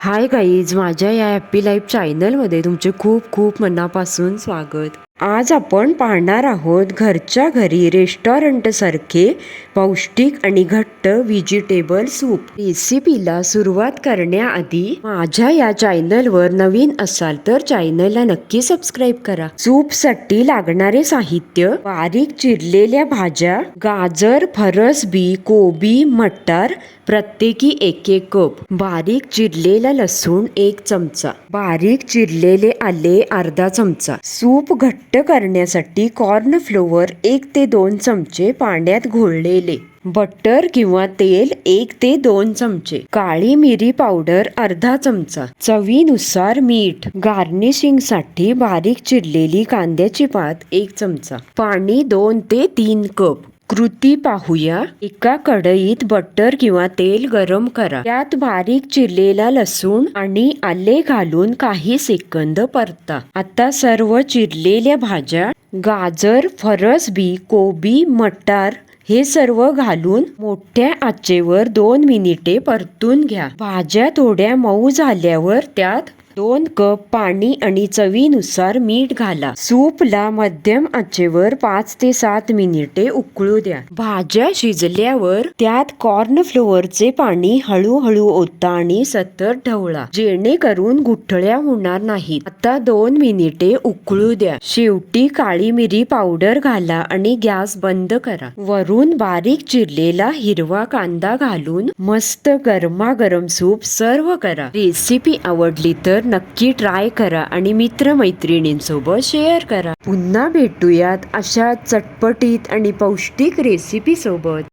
Hi guys, माझ्या या happy life चॅनलमध्ये तुमचे खूप खूप मनापासून स्वागत. आज आपण पाहणार आहोत घरच्या घरी रेस्टॉरंट सारखे पौष्टिक आणि घट्ट व्हेजिटेबल सूप. रेसिपीला सुरुवात करण्याआधी माझ्या या चॅनलवर नवीन असाल तर चॅनलला नक्की सबस्क्राईब करा. सूप साठी लागणारे साहित्य: बारीक चिरलेल्या भाज्या, गाजर, फरसबी, कोबी, मटार प्रत्येकी 1-1 कप, बारीक चिरलेला लसूण 1 चमचा, बारीक चिरलेले आले अर्धा चमचा. सूप घट्ट करण्यासाठी कॉर्न फ्लोअर 1 ते 2 चमचे पाण्यात घोळलेले, बटर किंवा तेल 1 ते 2 चमचे, काळी मिरी पावडर अर्धा चमचा, चवीनुसार मीठ, गार्निशिंग साठी बारीक चिरलेली कांद्याची पात 1 चमचा, पाणी 2 ते 3 कप. कृती पाहूया. एका कढईत बटर किंवा तेल गरम करा. त्यात बारीक चिरलेला लसूण आणि आले घालून काही सेकंद परता. आता सर्व चिरलेल्या भाज्या, गाजर, फरसबी, कोबी, मटार हे सर्व घालून मोठ्या आचेवर 2 मिनिटे परतून घ्या. भाज्या थोड्या मऊ झाल्यावर त्यात 2 कप पाणी आणि चवीनुसार मीठ घाला. सूपला मध्यम आचेवर 5 ते 7 मिनिटे उकळू द्या. भाज्या शिजल्यावर त्यात कॉर्न फ्लोअरचे पाणी हळूहळू ओता आणि सतत ढवळा, जेणेकरून गुठळ्या होणार नाहीत. आता 2 मिनिटे उकळू द्या. शेवटी काळी मिरी पावडर घाला आणि गॅस बंद करा. वरून बारीक चिरलेला हिरवा कांदा घालून मस्त गरमागरम सूप सर्व करा. रेसिपी आवडली तर नक्की ट्राय करा आणि मित्रमैत्रिणींसोबत शेअर करा. पुन्हा भेटूयात अशा चटपटीत आणि पौष्टिक रेसिपी सोबत.